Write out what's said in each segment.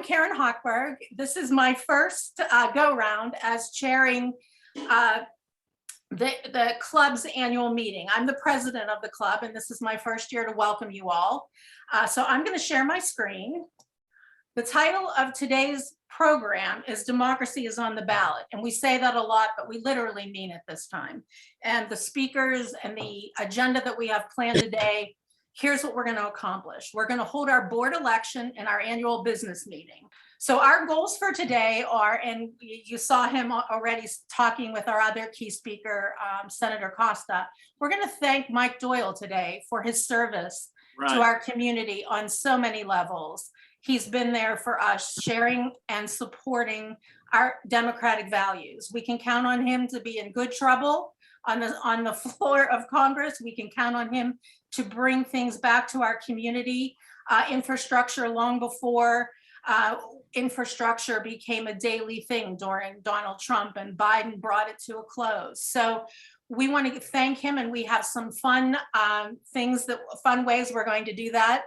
Karen Hochberg. This is my first go-round as chairing the club's annual meeting. I'm the president of the club, and this is my first year to welcome you all. So I'm going to share my screen. The title of today's program is Democracy is on the Ballot. And we say that a lot, but we literally mean it this time. And the speakers and the agenda that we have planned today, here's what we're going to accomplish. We're going to hold our board election and our annual business meeting. So our goals for today are, and you saw him already talking with our other key speaker, Senator Costa. We're going to thank Mike Doyle today for his service to our community on so many levels. He's been there for us, sharing and supporting our democratic values. We can count on him to be in good trouble on the floor of Congress. We can count on him to bring things back to our community. Infrastructure, long before infrastructure became a daily thing during Donald Trump, and Biden brought it to a close. So we want to thank him, and we have some fun fun ways we're going to do that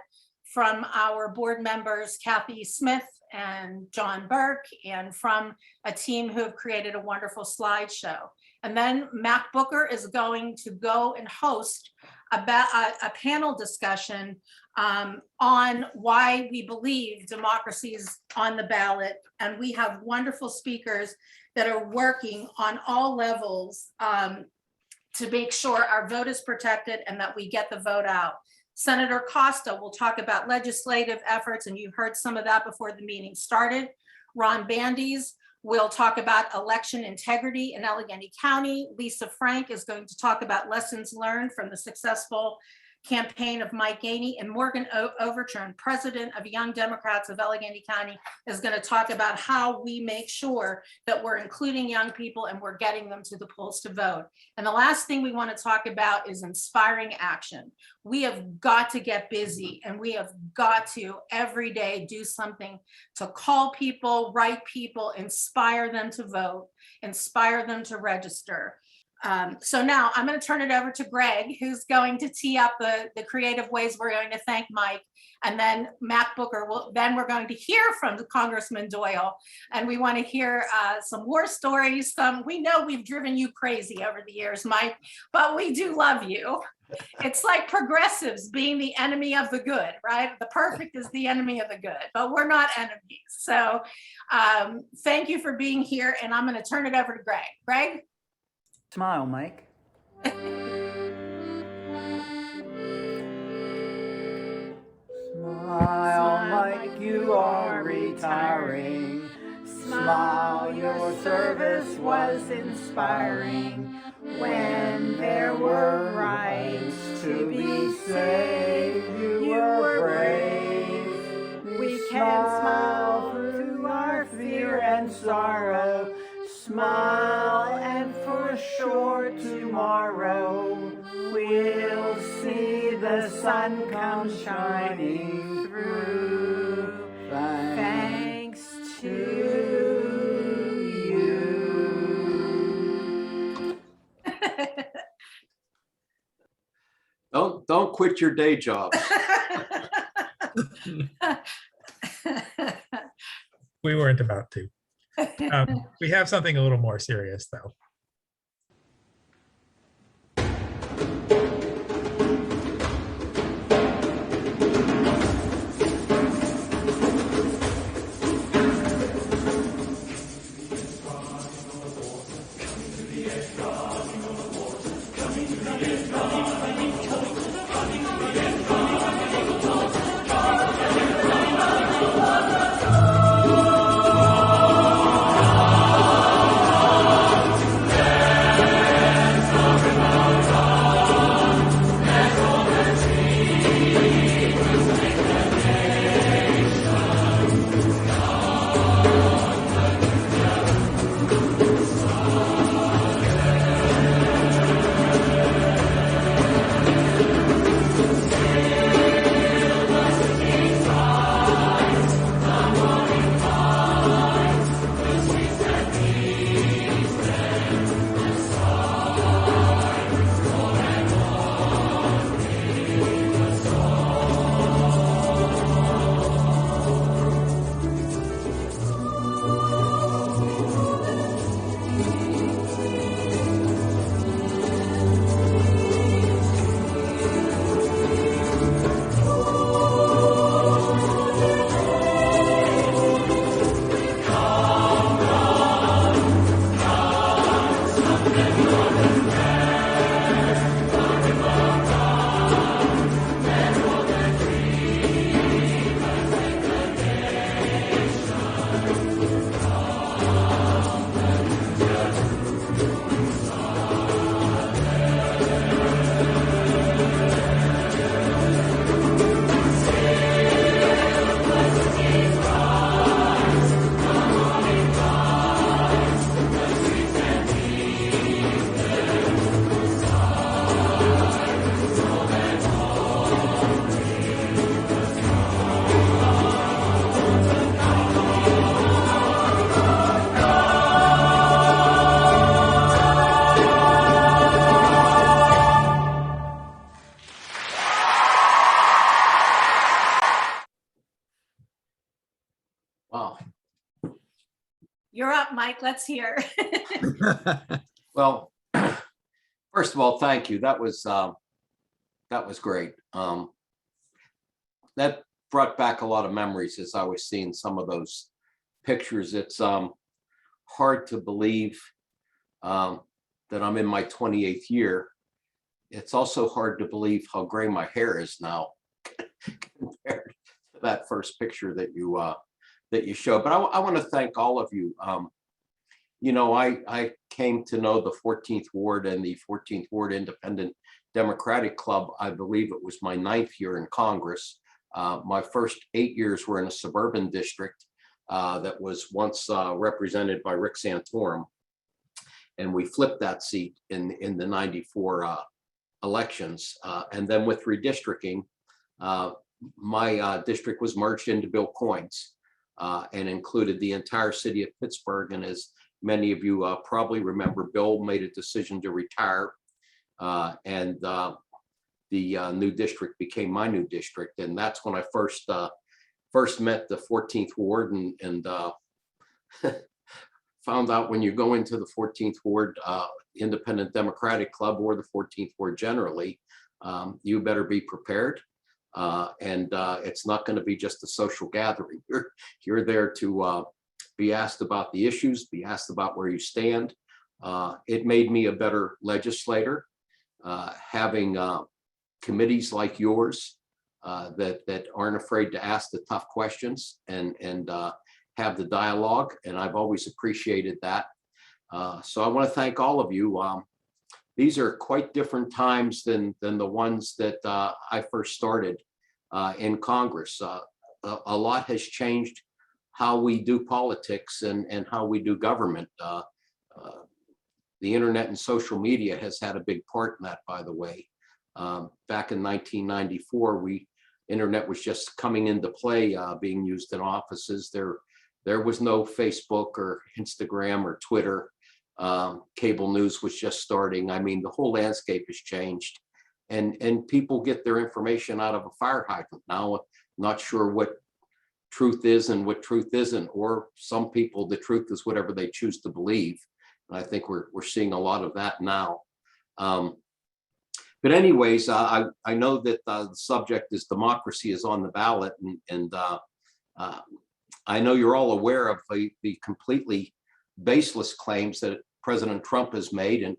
from our board members, Kathy Smith and John Burke, and from a team who have created a wonderful slideshow. And then Mac Booker is going to go and host a panel discussion on why we believe democracy is on the ballot. And we have wonderful speakers that are working on all levels to make sure our vote is protected and that we get the vote out. Senator Costa will talk about legislative efforts, and you heard some of that before the meeting started. Ron Bandies will talk about election integrity in Allegheny County. Lisa Frank is going to talk about lessons learned from the successful campaign of Mike Gainey, and Morgan Overturn, president of Young Democrats of Allegheny County, is going to talk about how we make sure that we're including young people and we're getting them to the polls to vote. And the last thing we want to talk about is inspiring action. We have got to get busy, and we have got to every day do something to call people, write people, inspire them to vote, inspire them to register. So now I'm going to turn it over to Greg, who's going to tee up the creative ways we're going to thank Mike. And then Mac Booker then we're going to hear from Congressman Doyle. And we want to hear some war stories. We know we've driven you crazy over the years, Mike, but we do love you. It's like progressives being the enemy of the good, right? The perfect is the enemy of the good, but we're not enemies. So thank you for being here. And I'm going to turn it over to Greg. Greg? Smile, Mike. Smile, Mike, you are retiring. Smile, your service was inspiring. When there were rights to be saved, you were brave. We can smile through our fear and sorrow. Smile, and for sure tomorrow we'll see the sun come shining through. Thanks to you. Don't quit your day job. We weren't about to. We have something a little more serious, though. Wow. You're up, Mike. Let's hear. Well, first of all, thank you. That was great. That brought back a lot of memories as I was seeing some of those pictures. It's hard to believe that I'm in my 28th year. It's also hard to believe how gray my hair is now compared to that first picture that you showed. But I want to thank all of you. You know, I came to know the 14th Ward and the 14th Ward Independent Democratic Club. I believe it was my 9th year in Congress. My first 8 years were in a suburban district that was once represented by Rick Santorum. And we flipped that seat in the 94 elections. And then with redistricting, my district was merged into Bill Coyne's and included the entire city of Pittsburgh. And as many of you probably remember, Bill made a decision to retire, and the new district became my new district. And that's when I first met the 14th Ward and found out when you go into the 14th Ward Independent Democratic Club or the 14th Ward generally, you better be prepared. And it's not going to be just a social gathering. You're there to be asked about the issues, be asked about where you stand. It made me a better legislator, having committees like yours that aren't afraid to ask the tough questions and have the dialogue. And I've always appreciated that. So I want to thank all of you. These are quite different times than the ones that I first started in Congress. A lot has changed how we do politics and how we do government. The internet and social media has had a big part in that, by the way. Back in 1994, internet was just coming into play, being used in offices. There was no Facebook or Instagram or Twitter. Cable news was just starting. I mean, the whole landscape has changed, and people get their information out of a fire hydrant now, not sure what truth is and what truth isn't, or some people, the truth is whatever they choose to believe. And I think we're seeing a lot of that now. But anyways, I know that the subject is democracy is on the ballot, and I know you're all aware of the completely baseless claims that President Trump has made, and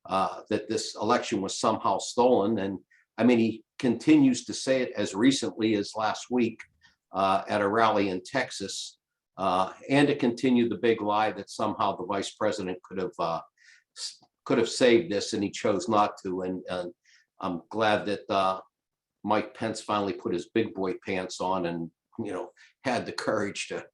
that this election was somehow stolen. And I mean, he continues to say it as recently as last week at a rally in Texas, and to continue the big lie that somehow the vice president could have saved this, and he chose not to. And I'm glad that Mike Pence finally put his big boy pants on and, you know, had the courage to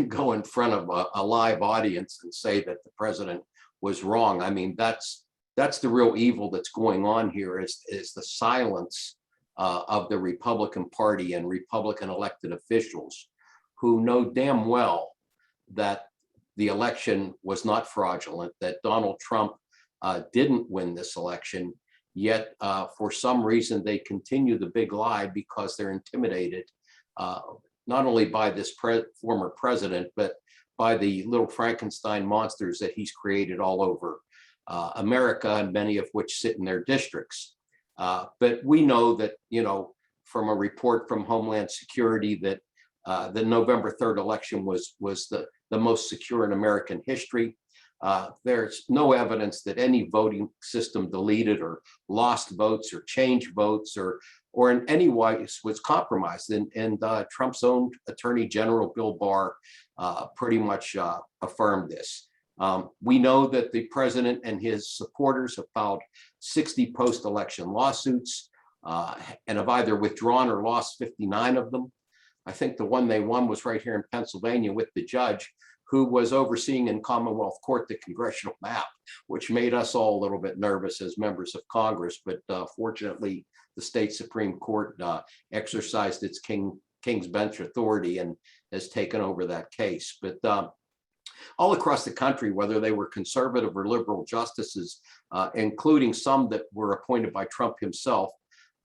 go in front of a live audience and say that the president was wrong. I mean, that's the real evil that's going on here is the silence of the Republican Party and Republican elected officials who know damn well that the election was not fraudulent, that Donald Trump didn't win this election, yet for some reason they continue the big lie because they're intimidated not only by this former president, but by the little Frankenstein monsters that he's created all over America, and many of which sit in their districts. But we know that, you know, from a report from Homeland Security that the November 3rd election was the most secure in American history. There's no evidence that any voting system deleted or lost votes or changed votes or in any way was compromised. And Trump's own Attorney General Bill Barr pretty much affirmed this. We know that the president and his supporters have filed 60 post-election lawsuits and have either withdrawn or lost 59 of them. I think the one they won was right here in Pennsylvania with the judge who was overseeing in Commonwealth Court the congressional map, which made us all a little bit nervous as members of Congress. But fortunately, the state Supreme Court exercised its King's bench authority has taken over that case. But all across the country, whether they were conservative or liberal justices, including some that were appointed by Trump himself,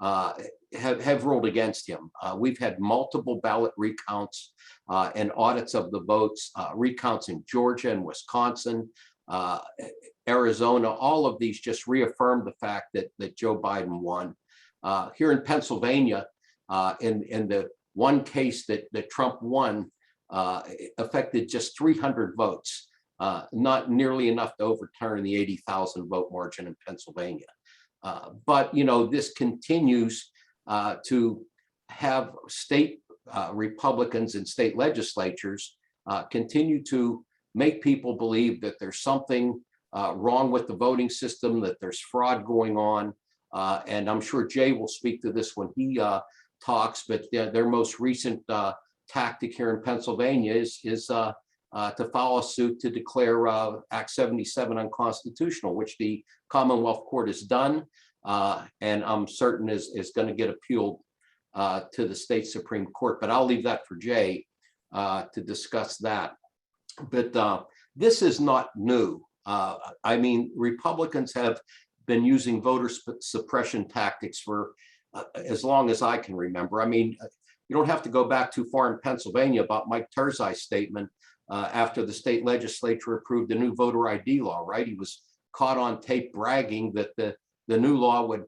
have ruled against him. We've had multiple ballot recounts and audits of the votes, recounts in Georgia and Wisconsin, Arizona. All of these just reaffirmed the fact that Joe Biden won. Here in Pennsylvania, in the one case that Trump won, affected just 300 votes, not nearly enough to overturn the 80,000 vote margin in Pennsylvania. But, you know, this continues to have state Republicans and state legislatures continue to make people believe that there's something wrong with the voting system, that there's fraud going on. And I'm sure Jay will speak to this when he talks, but their most recent tactic here in Pennsylvania is to file a suit to declare Act 77 unconstitutional, which the Commonwealth Court has done, and I'm certain is going to get appealed to the state Supreme Court. But I'll leave that for Jay to discuss that. But this is not new. I mean, Republicans have been using voter suppression tactics for as long as I can remember. I mean, you don't have to go back too far in Pennsylvania about Mike Terzai's statement after the state legislature approved the new voter ID law, right? He was caught on tape bragging that the new law would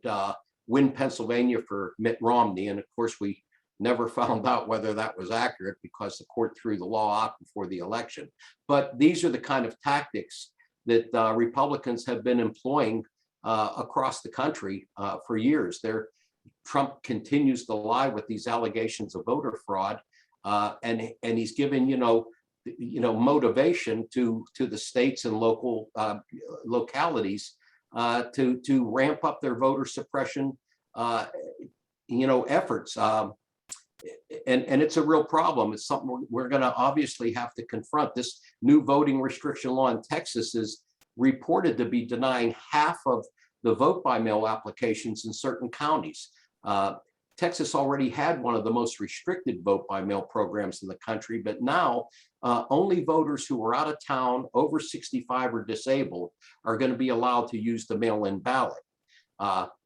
win Pennsylvania for Mitt Romney. And of course, we never found out whether that was accurate because the court threw the law out before the election. But these are the kind of tactics that Republicans have been employing across the country for years. Trump continues to lie with these allegations of voter fraud, and he's given motivation to the states and local localities to ramp up their voter suppression efforts. And it's a real problem. It's something we're going to obviously have to confront. This new voting restriction law in Texas is reported to be denying half of the vote by mail applications in certain counties. Texas already had one of the most restricted vote by mail programs in the country, but now only voters who are out of town, over 65 or disabled, are going to be allowed to use the mail-in ballot.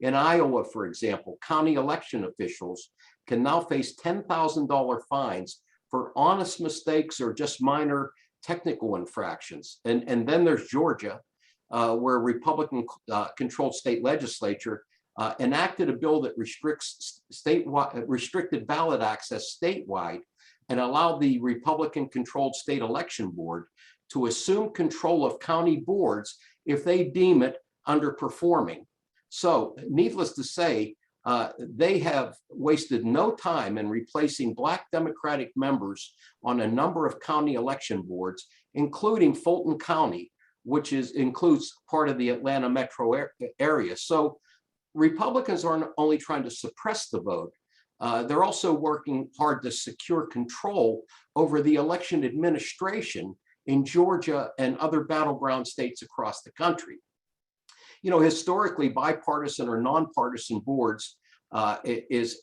In Iowa, for example, county election officials can now face $10,000 fines for honest mistakes or just minor technical infractions. And then there's Georgia, where a Republican-controlled state legislature enacted a bill that restricts restricted ballot access statewide and allowed the Republican-controlled state election board to assume control of county boards if they deem it underperforming. So, needless to say, they have wasted no time in replacing Black Democratic members on a number of county election boards, including Fulton County, which includes part of the Atlanta metro area. So Republicans aren't only trying to suppress the vote, they're also working hard to secure control over the election administration in Georgia and other battleground states across the country. You know, historically, bipartisan or nonpartisan boards boards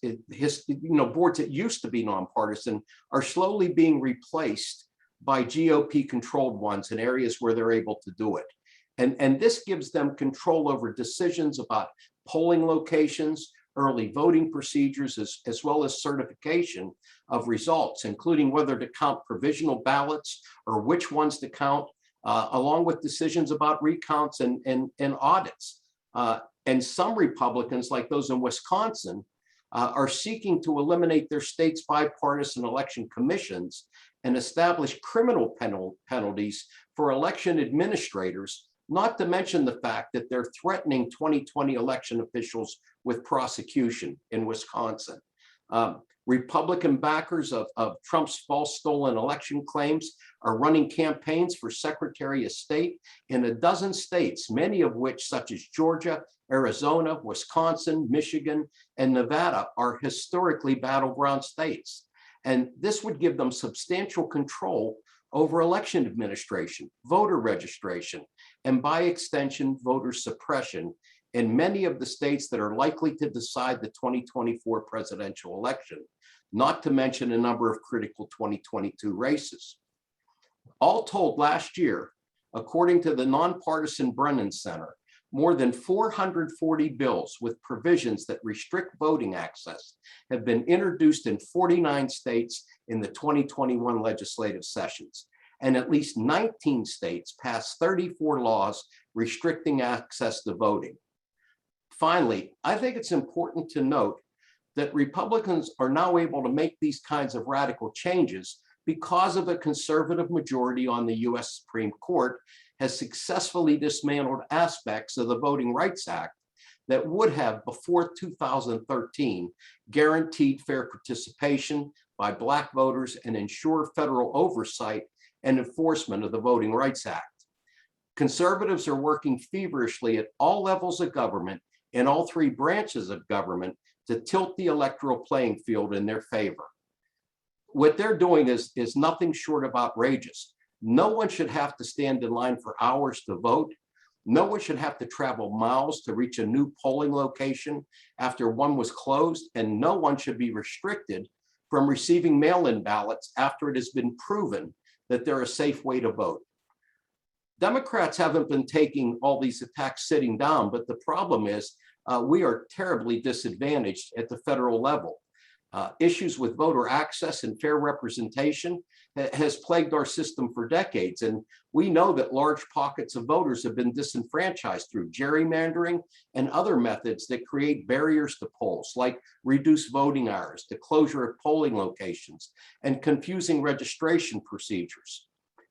that used to be nonpartisan are slowly being replaced by GOP-controlled ones in areas where they're able to do it. And this gives them control over decisions about polling locations, early voting procedures, as well as certification of results, including whether to count provisional ballots or which ones to count, along with decisions about recounts and audits. And some Republicans, like those in Wisconsin, are seeking to eliminate their state's bipartisan election commissions and establish criminal penalties for election administrators, not to mention the fact that they're threatening 2020 election officials with prosecution in Wisconsin. Republican backers of Trump's false stolen election claims are running campaigns for Secretary of State in a dozen states, many of which, such as Georgia, Arizona, Wisconsin, Michigan, and Nevada, are historically battleground states. And this would give them substantial control over election administration, voter registration, and by extension, voter suppression in many of the states that are likely to decide the 2024 presidential election. not to mention a number of critical 2022 races. All told, last year, according to the nonpartisan Brennan Center, more than 440 bills with provisions that restrict voting access have been introduced in 49 states in the 2021 legislative sessions, and at least 19 states passed 34 laws restricting access to voting. Finally, I think it's important to note that Republicans are now able to make these kinds of radical changes because of a conservative majority on the US Supreme Court has successfully dismantled aspects of the Voting Rights Act that would have, before 2013, guaranteed fair participation by Black voters and ensure federal oversight and enforcement of the Voting Rights Act. Conservatives are working feverishly at all levels of government and all three branches of government to tilt the electoral playing field in their favor. What they're doing is nothing short of outrageous. No one should have to stand in line for hours to vote. No one should have to travel miles to reach a new polling location after one was closed, and no one should be restricted from receiving mail-in ballots after it has been proven that they're a safe way to vote. Democrats haven't been taking all these attacks sitting down, but the problem is we are terribly disadvantaged at the federal level. Issues with voter access and fair representation has plagued our system for decades. And we know that large pockets of voters have been disenfranchised through gerrymandering and other methods that create barriers to polls, like reduced voting hours, the closure of polling locations, and confusing registration procedures.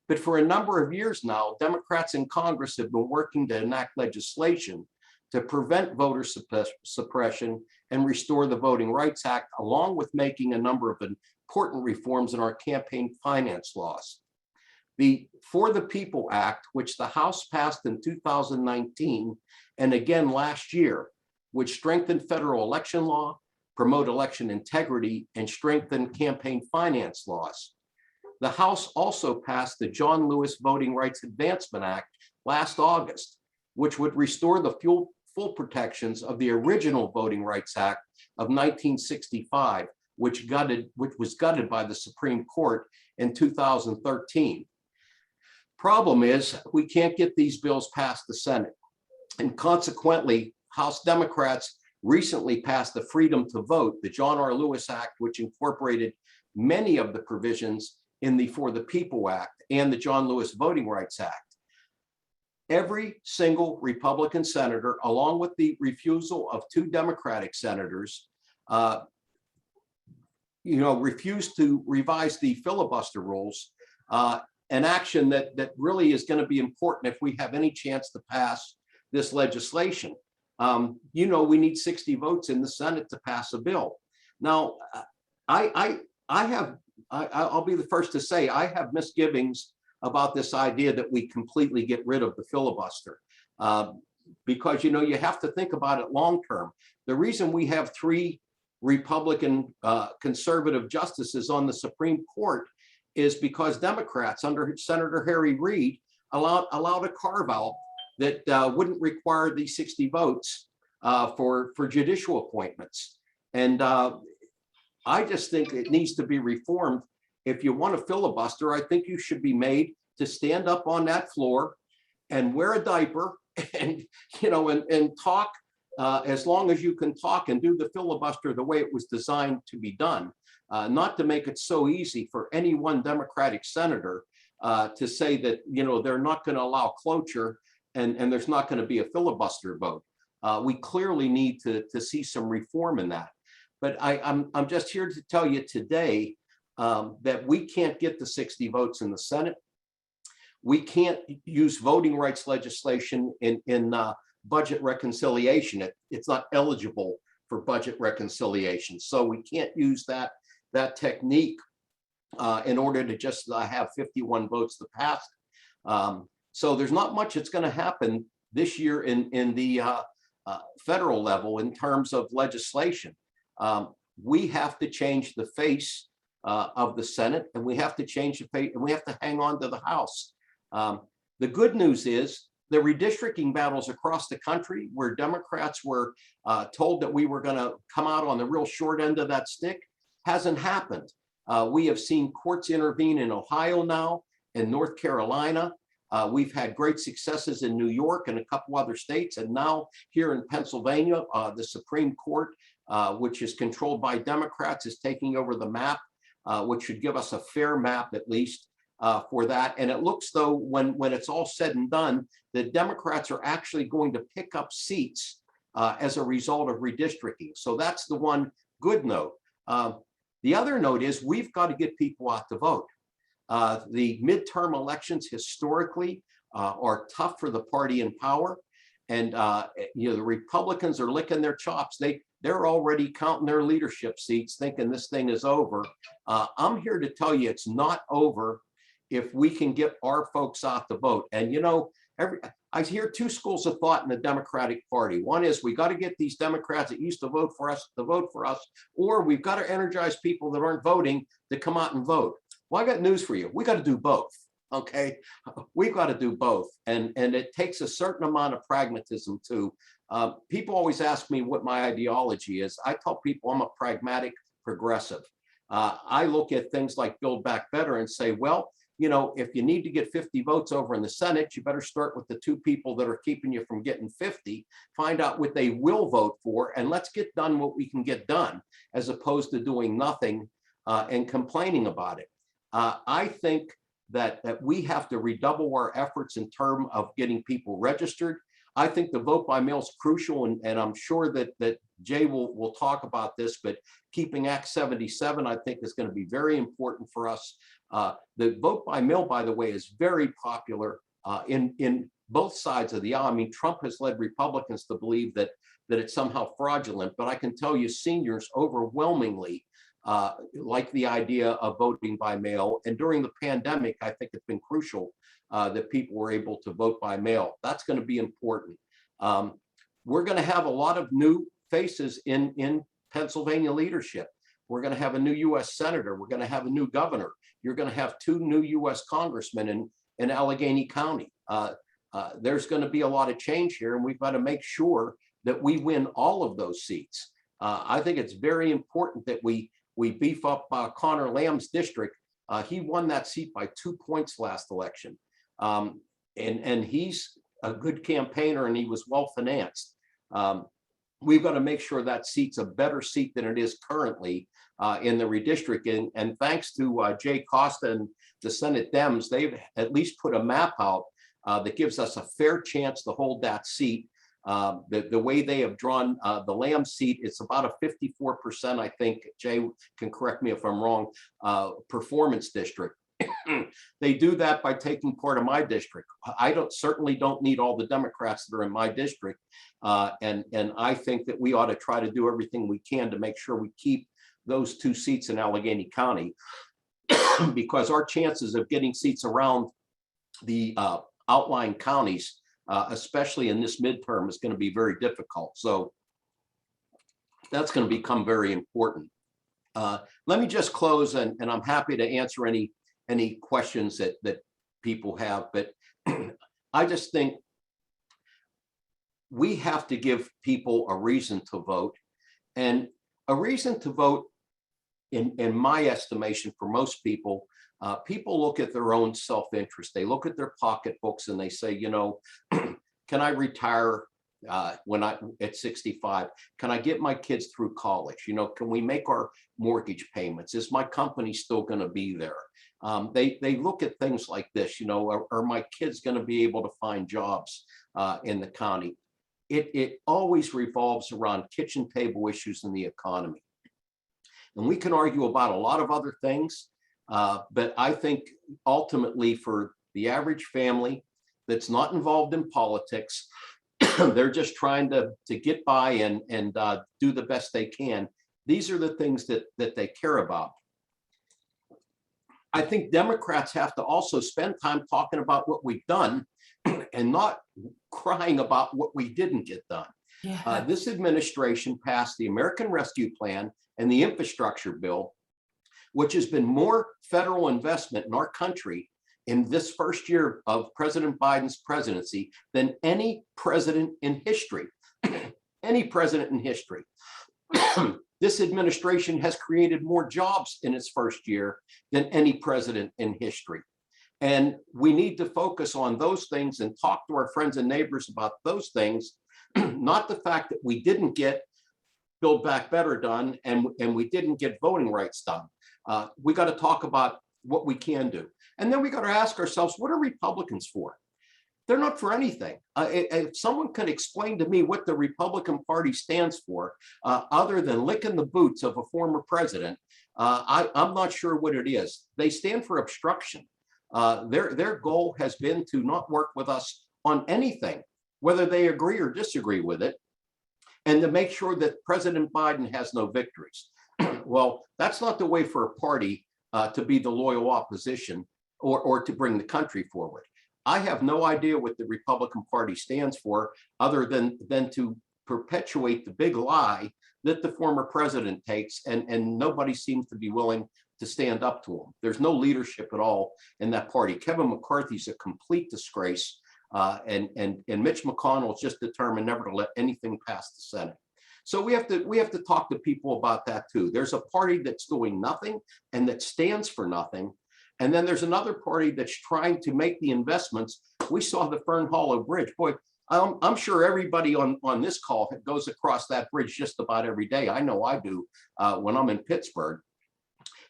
But for a number of years now, Democrats in Congress have been working to enact legislation to prevent voter suppression and restore the Voting Rights Act, along with making a number of important reforms in our campaign finance laws. The For the People Act, which the House passed in 2019 and again last year, which strengthened federal election law, promote election integrity, and strengthen campaign finance laws. The House also passed the John Lewis Voting Rights Advancement Act last August, which would restore the full protections of the original Voting Rights Act of 1965, which was gutted by the Supreme Court in 2013. Problem is, we can't get these bills past the Senate. And consequently, House Democrats recently passed the Freedom to Vote, the John R. Lewis Act, which incorporated many of the provisions in the For the People Act and the John Lewis Voting Rights Act. Every single Republican senator, along with the refusal of 2 Democratic senators, refused to revise the filibuster rules, an action that really is going to be important if we have any chance to pass this legislation. We need 60 votes in the Senate to pass a bill. Now, I'll be the first to say I have misgivings about this idea that we completely get rid of the filibuster, because you have to think about it long term. The reason we have 3 Republican conservative justices on the Supreme Court is because Democrats under Senator Harry Reid allowed a carve out that wouldn't require the 60 votes for judicial appointments. And I just think it needs to be reformed. If you want a filibuster, I think you should be made to stand up on that floor and wear a diaper and talk as long as you can talk, and do the filibuster the way it was designed to be done, not to make it so easy for any one Democratic senator to say that they're not going to allow cloture and there's not going to be a filibuster vote. We clearly need to see some reform in that. But I'm just here to tell you today that we can't get the 60 votes in the Senate. We can't use voting rights legislation in budget reconciliation. It's not eligible for budget reconciliation. So we can't use that technique in order to just have 51 votes to pass. So there's not much that's going to happen this year in the federal level in terms of legislation. We have to change the face of the Senate, and we have to change the face, and we have to hang on to the House. The good news is the redistricting battles across the country, where Democrats were told that we were going to come out on the real short end of that stick, hasn't happened. We have seen courts intervene in Ohio now, in North Carolina. We've had great successes in New York and a couple other states, and now here in Pennsylvania, the Supreme Court, which is controlled by Democrats, is taking over the map, which should give us a fair map at least for that. And it looks though, when it's all said and done, the Democrats are actually going to pick up seats as a result of redistricting. So that's the one good note. The other note is we've got to get people out to vote. The midterm elections historically are tough for the party in power, and the Republicans are licking their chops. They're already counting their leadership seats, thinking this thing is over. I'm here to tell you it's not over if we can get our folks out to vote. And I hear two schools of thought in the Democratic Party. One is we got to get these Democrats that used to vote for us to vote for us, or we've got to energize people that aren't voting to come out and vote. Well, I got news for you. We got to do both. Okay, we've got to do both, and it takes a certain amount of pragmatism too. People always ask me what my ideology is. I tell people I'm a pragmatic progressive. I look at things like Build Back Better and say, well, if you need to get 50 votes over in the Senate, you better start with the two people that are keeping you from getting 50, find out what they will vote for, and let's get done what we can get done, as opposed to doing nothing and complaining about it. I think that we have to redouble our efforts in terms of getting people registered. I think the vote by mail is crucial, and I'm sure that Jay will talk about this, but keeping Act 77, I think, is going to be very important for us. The vote by mail, by the way, is very popular in both sides of the aisle. I mean, Trump has led Republicans to believe that it's somehow fraudulent, but I can tell you seniors overwhelmingly like the idea of voting by mail. And during the pandemic, I think it's been crucial that people were able to vote by mail. That's going to be important. We're going to have a lot of new faces in Pennsylvania leadership. We're going to have a new U.S. senator. We're going to have a new governor. You're going to have 2 new U.S. congressmen in Allegheny County. There's going to be a lot of change here, and we've got to make sure that we win all of those seats. I think it's very important that we beef up Connor Lamb's district. He won that seat by 2 points last election. And he's a good campaigner, and he was well financed. We've got to make sure that seat's a better seat than it is currently in the redistricting. And thanks to Jay Costa and the Senate Dems, they've at least put a map out that gives us a fair chance to hold that seat. The way they have drawn the Lamb seat, it's about a 54%, I think, Jay can correct me if I'm wrong, performance district. They do that by taking part of my district. I certainly don't need all the Democrats that are in my district. And I think that we ought to try to do everything we can to make sure we keep those 2 seats in Allegheny County, because our chances of getting seats around the outlying counties, especially in this midterm, is going to be very difficult. So that's going to become very important. Let me just close, and I'm happy to answer any questions that people have, but I just think we have to give people a reason to vote, and a reason to vote, in my estimation, for most people, people look at their own self-interest. They look at their pocketbooks and they say, can I retire at 65? Can I get my kids through college? Can we make our mortgage payments? Is my company still going to be there? They look at things like this, are my kids going to be able to find jobs in the county? It always revolves around kitchen table issues in the economy. And we can argue about a lot of other things, but I think ultimately for the average family that's not involved in politics, they're just trying to get by and do the best they can. These are the things that they care about. I think Democrats have to also spend time talking about what we've done and not crying about what we didn't get done. Yeah. This administration passed the American Rescue Plan and the infrastructure bill, which has been more federal investment in our country in this first year of President Biden's presidency than any president in history. Any president in history. This administration has created more jobs in its first year than any president in history. And we need to focus on those things and talk to our friends and neighbors about those things, not the fact that we didn't get Build Back Better done and we didn't get voting rights done. We got to talk about what we can do. And then we got to ask ourselves, what are Republicans for? They're not for anything. If someone could explain to me what the Republican Party stands for, other than licking the boots of a former president, I'm not sure what it is. They stand for obstruction. Their goal has been to not work with us on anything, whether they agree or disagree with it, and to make sure that President Biden has no victories. Well, that's not the way for a party to be the loyal opposition or to bring the country forward. I have no idea what the Republican Party stands for, other than to perpetuate the big lie that the former president takes, and nobody seems to be willing to stand up to him. There's no leadership at all in that party. Kevin McCarthy's a complete disgrace, and Mitch McConnell is just determined never to let anything pass the Senate. So we have to talk to people about that too. There's a party that's doing nothing and that stands for nothing. And then there's another party that's trying to make the investments. We saw the Fern Hollow Bridge. Boy, I'm sure everybody on this call goes across that bridge just about every day. I know I do when I'm in Pittsburgh.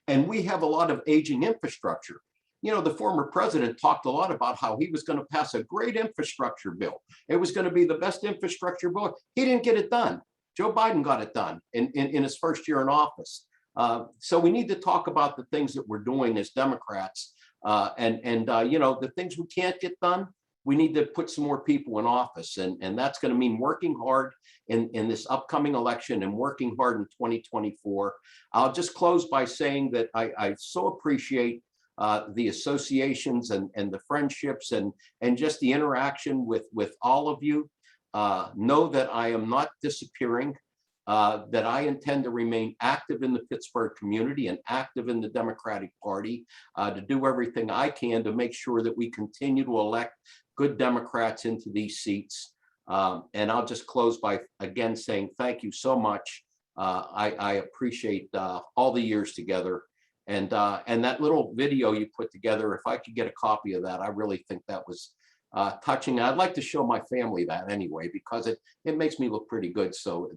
And we have a lot of aging infrastructure. You know, the former president talked a lot about how he was going to pass a great infrastructure bill. It was going to be the best infrastructure bill. He didn't get it done. Joe Biden got it done in his first year in office. So we need to talk about the things that we're doing as Democrats, and you know, the things we can't get done. We need to put some more people in office, and that's going to mean working hard in this upcoming election and working hard in 2024. I'll just close by saying that I so appreciate the associations and the friendships and just the interaction with all of you. Know that I am not disappearing. That I intend to remain active in the Pittsburgh community and active in the Democratic Party, to do everything I can to make sure that we continue to elect good Democrats into these seats. And I'll just close by again saying thank you so much. I appreciate all the years together. And that little video you put together, if I could get a copy of that, I really think that was touching. I'd like to show my family that anyway, because it makes me look pretty good. So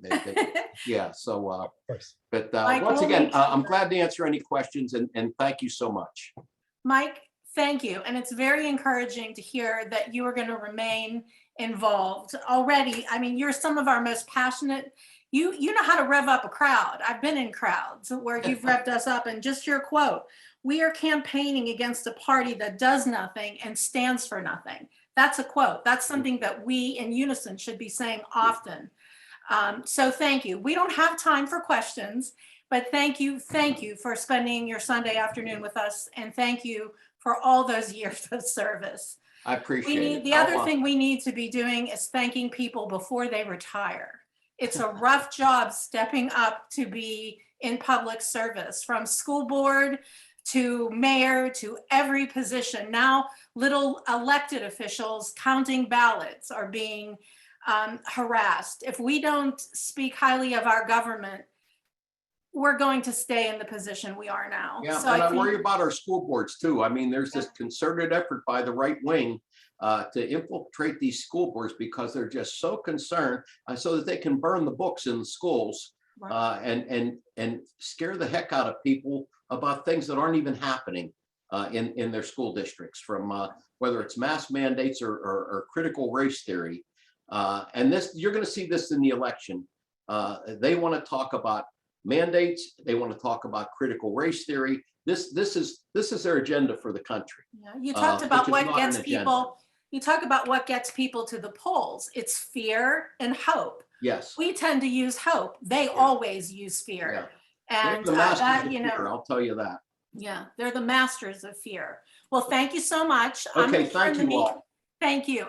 yeah, so Of course. but Mike, once we'll again, make sure. I'm glad to answer any questions, and thank you so much. Mike, thank you. And it's very encouraging to hear that you are going to remain involved already. I mean, you're some of our most passionate. You know how to rev up a crowd. I've been in crowds where you've revved us up, and just your quote, we are campaigning against a party that does nothing and stands for nothing. That's a quote. That's something that we in unison should be saying often. So thank you. We don't have time for questions, but thank you for spending your Sunday afternoon with us, and thank you for all those years of service. I appreciate it. The other thing we need to be doing is thanking people before they retire. It's a rough job stepping up to be in public service, from school board to mayor to every position. Now, little elected officials counting ballots are being harassed. If we don't speak highly of our government, we're going to stay in the position we are now. Yeah, So and I think- worry about our school boards too. I mean, there's this concerted effort by the right wing to infiltrate these school boards because they're just so concerned so that they can burn the books in the schools, and scare the heck out of people about things that aren't even happening in their school districts, from whether it's mask mandates or critical race theory. And this, you're going to see this in the election. They want to talk about mandates. They want to talk about critical race theory. This is their agenda for the country. Yeah, you talked about which is what not gets an agenda. people. You talk about what gets people to the polls. It's fear and hope. Yes. We tend to use hope. They always use fear. They're And the masters that, of you know, fear, I'll tell you that. yeah, they're the masters of fear. Well, thank you so much. I'm Okay, gonna turn thank the you meeting- all. Thank you.